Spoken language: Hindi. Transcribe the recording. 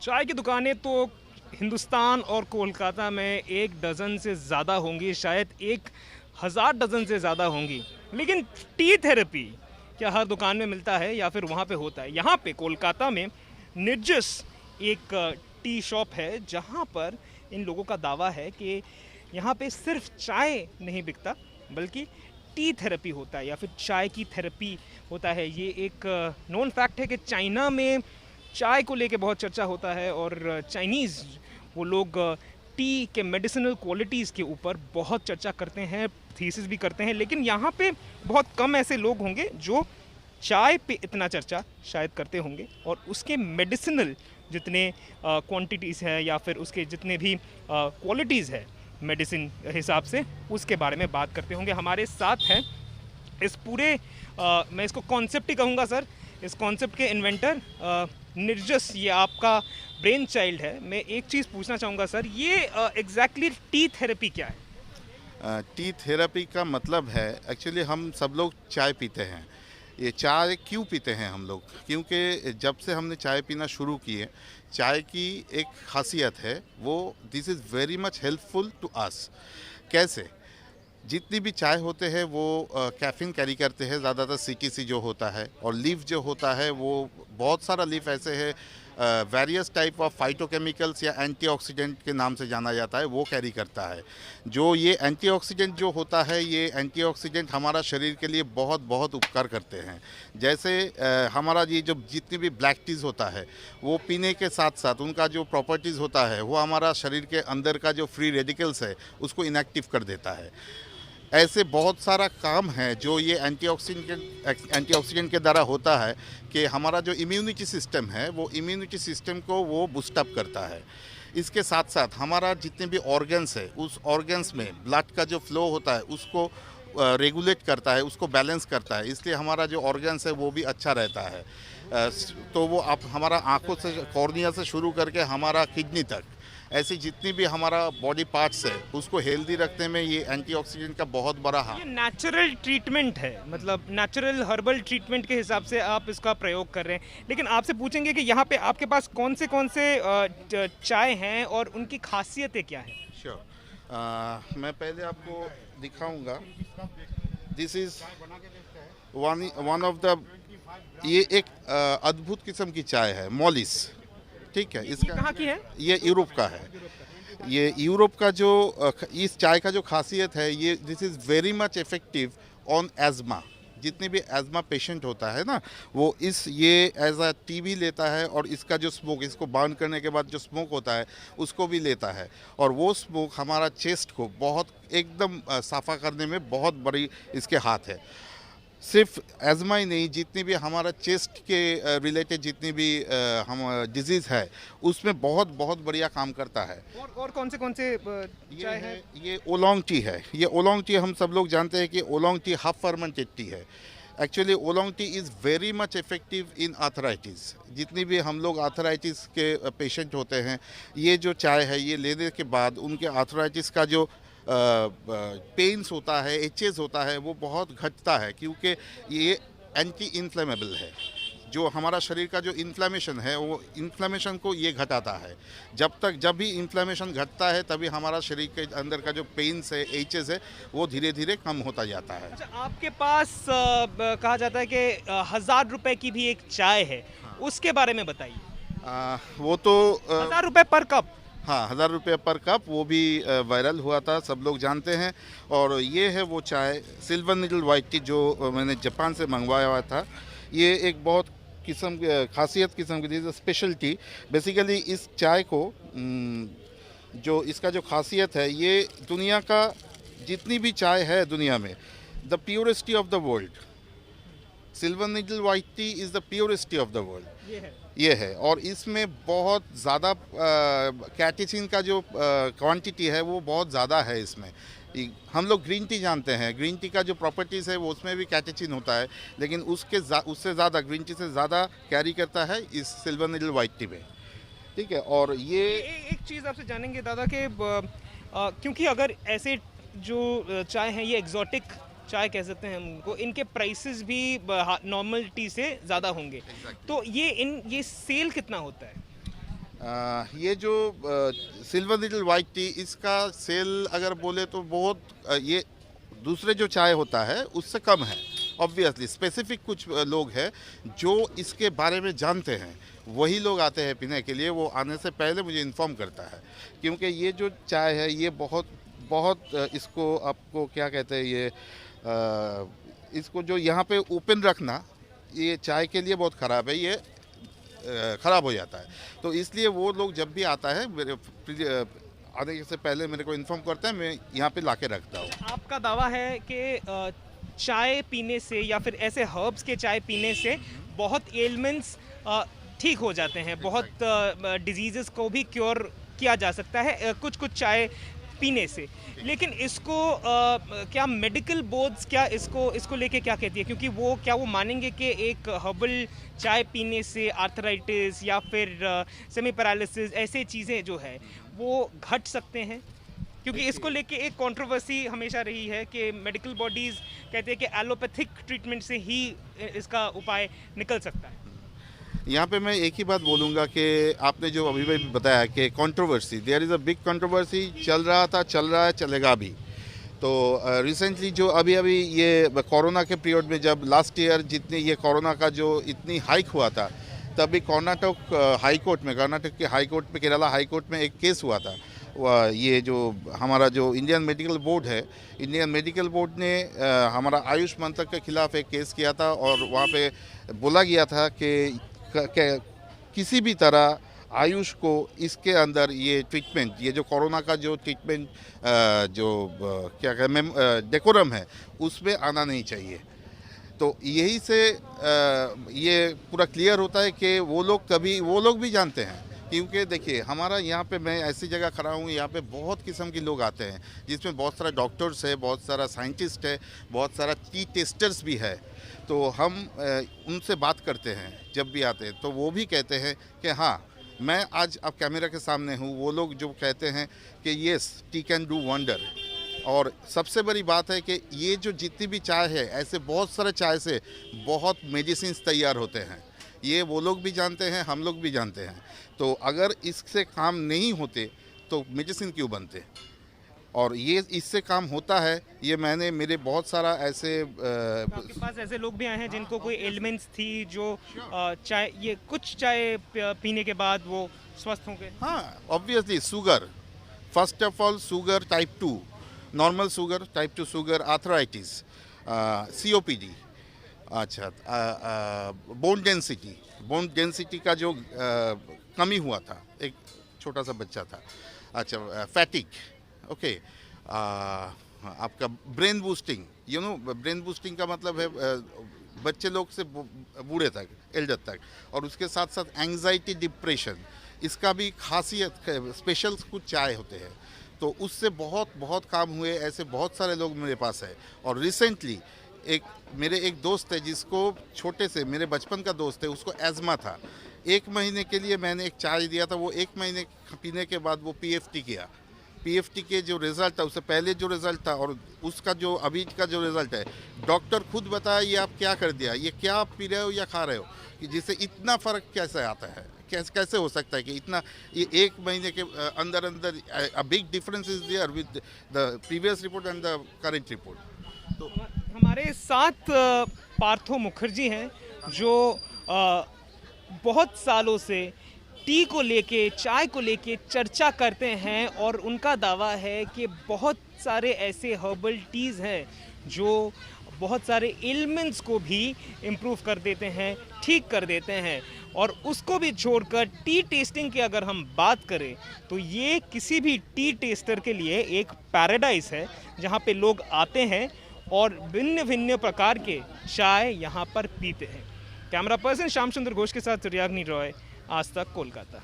चाय की दुकानें तो हिंदुस्तान और कोलकाता में एक डज़न से ज़्यादा होंगी, शायद 1000 डज़न से ज़्यादा होंगी। लेकिन टी थेरेपी क्या हर दुकान में मिलता है या फिर वहाँ पे होता है? यहाँ पे कोलकाता में निर्जस एक टी शॉप है जहाँ पर इन लोगों का दावा है कि यहाँ पे सिर्फ चाय नहीं बिकता बल्कि टी थेरेपी होता है या फिर चाय की थेरेपी होता है। ये एक नोन फैक्ट है कि चाइना में चाय को लेके बहुत चर्चा होता है और चाइनीज़ वो लोग टी के मेडिसिनल क्वालिटीज़ के ऊपर बहुत चर्चा करते हैं, थीसिस भी करते हैं। लेकिन यहाँ पे बहुत कम ऐसे लोग होंगे जो चाय पे इतना चर्चा शायद करते होंगे और उसके मेडिसिनल जितने क्वांटिटीज़ हैं या फिर उसके जितने भी क्वालिटीज़ है मेडिसिन हिसाब से, उसके बारे में बात करते होंगे। हमारे साथ हैं इस पूरे मैं इसको कॉन्सेप्ट ही कहूँगा सर, इस कॉन्सेप्ट के इन्वेंटर निर्जस, ये आपका ब्रेन चाइल्ड है। मैं एक चीज़ पूछना चाहूँगा सर, ये एग्जैक्टली टी थेरेपी क्या है? टी थेरेपी का मतलब है, एक्चुअली हम सब लोग चाय पीते हैं। ये चाय क्यों पीते हैं हम लोग? क्योंकि जब से हमने चाय पीना शुरू किए, चाय की एक खासियत है, वो this is very much helpful to us. कैसे? जितनी भी चाय होते हैं वो कैफ़ीन कैरी करते हैं, ज़्यादातर सीटीसी जो होता है, और लीफ जो होता है वो बहुत सारा लीफ ऐसे है, वेरियस टाइप ऑफ फाइटोकेमिकल्स या एंटीऑक्सीडेंट के नाम से जाना जाता है, वो कैरी करता है। जो ये एंटीऑक्सीडेंट जो होता है, ये एंटीऑक्सीडेंट हमारा शरीर के लिए बहुत बहुत उपकार करते हैं। जैसे हमारा ये जो जितनी भी ब्लैक टीज़ होता है, वो पीने के साथ साथ उनका जो प्रॉपर्टीज़ होता है वो हमारा शरीर के अंदर का जो फ्री रेडिकल्स है उसको इनएक्टिव कर देता है। ऐसे बहुत सारा काम है जो ये एंटीऑक्सीडेंट के द्वारा होता है कि हमारा जो इम्यूनिटी सिस्टम है, वो इम्यूनिटी सिस्टम को वो बूस्टअप करता है। इसके साथ साथ हमारा जितने भी ऑर्गन्स है, उस ऑर्गन्स में ब्लड का जो फ्लो होता है उसको रेगुलेट करता है, उसको बैलेंस करता है। इसलिए हमारा जो ऑर्गन्स है वो भी अच्छा रहता है। तो वो आप हमारा आँखों से, कॉर्निया से शुरू करके हमारा किडनी तक, ऐसी जितनी भी हमारा बॉडी पार्ट्स है उसको हेल्दी रखने में ये एंटीऑक्सीडेंट का बहुत बड़ा हाथ। ये नेचुरल ट्रीटमेंट है, मतलब नेचुरल हर्बल ट्रीटमेंट के हिसाब से आप इसका प्रयोग कर रहे हैं। लेकिन आपसे पूछेंगे कि यहाँ पे आपके पास कौन से चाय हैं और उनकी खासियतें क्या हैं? श्योर, मैं पहले आपको दिखाऊंगा। This is one of the, ये एक अद्भुत किस्म की चाय है, मॉलिस। ठीक है, ये कहाँ की है? ये यूरोप का है। ये यूरोप का जो इस चाय का जो खासियत है, ये this is very much effective on asthma. जितने भी एज़मा पेशेंट होता है ना, वो ये एज अ टी भी लेता है, और इसका जो स्मोक, इसको बर्न करने के बाद जो स्मोक होता है उसको भी लेता है। और वो स्मोक हमारा चेस्ट को बहुत एकदम साफ़ा करने में बहुत बड़ी इसके हाथ है। सिर्फ एज़मा ही नहीं, जितनी भी हमारा चेस्ट के रिलेटेड जितनी भी हम डिजीज़ है उसमें बहुत बहुत बढ़िया काम करता है। और कौन से चाय है? ये ओलोंग टी है। ये ओलोंग टी हम सब लोग जानते हैं कि oolong tea half fermented tea है। Actually oolong tea is very much effective in arthritis. जितनी भी हम लोग आर्थराइटिस के पेशेंट होते हैं, ये जो चाय है ये लेने के बाद उनके आर्थराइटिस का जो पेन्स होता है, एचेस होता है, वो बहुत घटता है, क्योंकि ये एंटी इन्फ्लेमेबल है। जो हमारा शरीर का जो इन्फ्लेमेशन है, वो इन्फ्लेमेशन को ये घटाता है। जब भी इन्फ्लेमेशन घटता है तभी हमारा शरीर के अंदर का जो पेन्स है, एचेस है, वो धीरे धीरे कम होता जाता है। अच्छा, आपके पास कहा जाता है कि 1000 रुपए की भी एक चाय है, उसके बारे में बताइए। वो तो 1000 रुपए पर कप? हाँ, 1000 रुपये पर कप, वो भी वायरल हुआ था, सब लोग जानते हैं। और ये है वो चाय सिल्वर नीडल वाइट टी जो मैंने जापान से मंगवाया हुआ था। ये एक बहुत खासियत किस्म की स्पेशल टी। बेसिकली इस चाय को जो इसका जो खासियत है, ये दुनिया का जितनी भी चाय है दुनिया में, the purest of the world, silver needle white tea is the purest of the world. ये है, और इसमें बहुत ज़्यादा कैटेचिन का जो क्वांटिटी है वो बहुत ज़्यादा है इसमें। हम लोग ग्रीन टी जानते हैं, ग्रीन टी का जो प्रॉपर्टीज़ है वो उसमें भी कैटेचिन होता है, लेकिन उससे ज़्यादा, ग्रीन टी से ज़्यादा कैरी करता है इस सिल्वर नीडल वाइट टी में। ठीक है, और ये एक चीज़ आपसे जानेंगे दादा कि क्योंकि अगर ऐसे जो चाय हैं ये एग्जॉटिक चाय कह सकते हैं हम उनको, इनके प्राइसेस भी नॉर्मल टी से ज़्यादा होंगे। तो ये सेल कितना होता है? ये जो सिल्वर लिटिल वाइट टी, इसका सेल अगर बोले तो बहुत ये दूसरे जो चाय होता है उससे कम है। ऑब्वियसली स्पेसिफिक कुछ लोग हैं जो इसके बारे में जानते हैं, वही लोग आते हैं पीने के लिए। वो आने से पहले मुझे इन्फॉर्म करता है, क्योंकि ये जो चाय है ये बहुत बहुत इसको आपको क्या कहते हैं, ये इसको जो यहाँ पे ओपन रखना ये चाय के लिए बहुत ख़राब है, ये ख़राब हो जाता है। तो इसलिए वो लोग जब भी आता है मेरे आने से पहले मेरे को इन्फॉर्म करते हैं, मैं यहाँ पे ला के रखता हूँ। आपका दावा है कि चाय पीने से या फिर ऐसे हर्ब्स के चाय पीने से बहुत एलिमेंट्स ठीक हो जाते हैं, बहुत डिजीज़ेस को भी क्योर किया जा सकता है कुछ कुछ चाय पीने से। लेकिन इसको क्या मेडिकल बोर्ड्स क्या इसको लेके क्या कहती है? क्योंकि वो क्या वो मानेंगे कि एक हर्बल चाय पीने से आर्थराइटिस या फिर सेमी पैरालिसिस ऐसे चीज़ें जो है वो घट सकते हैं? क्योंकि इसको लेके एक कंट्रोवर्सी हमेशा रही है कि मेडिकल बॉडीज़ कहते हैं कि एलोपैथिक ट्रीटमेंट से ही इसका उपाय निकल सकता है। यहाँ पे मैं एक ही बात बोलूँगा कि आपने जो अभी भी बताया कि controversy, there is a big controversy, चल रहा था, चल रहा है, चलेगा भी। तो रिसेंटली जो अभी ये कोरोना के पीरियड में जब लास्ट ईयर जितनी ये कोरोना का जो इतनी हाइक हुआ था, तभी कर्नाटक हाई कोर्ट में, कर्नाटक के हाई कोर्ट में, केरला हाई कोर्ट में एक केस हुआ था। ये जो हमारा जो इंडियन मेडिकल बोर्ड है, इंडियन मेडिकल बोर्ड ने हमारा आयुष मंत्रक के खिलाफ एक केस किया था और वहाँ पे बोला गया था कि किसी भी तरह आयुष को इसके अंदर ये ट्रीटमेंट, ये जो कोरोना का जो ट्रीटमेंट जो क्या कहें डेकोरम है, उसमें आना नहीं चाहिए। तो यही से ये पूरा क्लियर होता है कि वो लोग भी जानते हैं, क्योंकि देखिए हमारा यहाँ पे, मैं ऐसी जगह खड़ा हूँ, यहाँ पे बहुत किस्म के लोग आते हैं, जिसमें बहुत सारा डॉक्टर्स है, बहुत सारा साइंटिस्ट है, बहुत सारा टी टेस्टर्स भी है। तो हम उनसे बात करते हैं जब भी आते हैं, तो वो भी कहते हैं कि हाँ, मैं आज अब कैमरा के सामने हूँ। वो लोग जो कहते हैं कि yes, T can do wonder. और सबसे बड़ी बात है कि ये जो जितनी भी चाय है, ऐसे बहुत सारे चाय से बहुत मेडिसिन तैयार होते हैं। ये वो लोग भी जानते हैं, हम लोग भी जानते हैं। तो अगर इससे काम नहीं होते तो मेडिसिन क्यों बनते? और ये इससे काम होता है। ये मैंने मेरे बहुत सारा ऐसे आपके पास ऐसे लोग भी आए हैं जिनको कोई एलिमेंट्स थी जो चाय, ये कुछ चाय पीने के बाद वो स्वस्थ हो गए? हाँ, obviously sugar, first of all sugar type 2, normal sugar, type 2 sugar, arthritis, COPD, अच्छा, बोन डेंसिटी का जो कमी हुआ था, एक छोटा सा बच्चा था, अच्छा, फैटिक, ओके, आपका ब्रेन बूस्टिंग, ब्रेन बूस्टिंग का मतलब है बच्चे लोग से बूढ़े तक, एल्डर तक, और उसके साथ साथ एंग्जाइटी, डिप्रेशन, इसका भी खासियत स्पेशल कुछ चाय होते हैं। तो उससे बहुत बहुत काम हुए, ऐसे बहुत सारे लोग मेरे पास है। और रिसेंटली मेरे एक दोस्त है जिसको छोटे से, मेरे बचपन का दोस्त है, उसको एज़मा था। 1 महीने के लिए मैंने एक चाय दिया था, वो 1 महीने पीने के बाद वो PFT किया। PFT के जो रिज़ल्ट था, उससे पहले जो रिज़ल्ट था और उसका जो अभी का जो रिज़ल्ट है, डॉक्टर खुद बताया ये आप क्या कर दिया, ये क्या आप पी रहे हो या खा रहे हो, कि जिससे इतना फ़र्क कैसे आता है, कैसे हो सकता है कि इतना, ये 1 महीने के अंदर a big difference is there with the previous report and the current report. तो हमारे साथ पार्थो मुखर्जी हैं जो बहुत सालों से टी को लेके, चाय को लेके चर्चा करते हैं और उनका दावा है कि बहुत सारे ऐसे हर्बल टीज़ हैं जो बहुत सारे एलिमेंट्स को भी इम्प्रूव कर देते हैं, ठीक कर देते हैं। और उसको भी छोड़कर टी टेस्टिंग की अगर हम बात करें तो ये किसी भी टी टेस्टर के लिए एक पैराडाइस है, जहाँ पे लोग आते हैं और भिन्न भिन्न प्रकार के चाय यहाँ पर पीते हैं। कैमरा पर्सन श्याम सुंदर घोष के साथ रियाग्नि रॉय, आज तक, कोलकाता।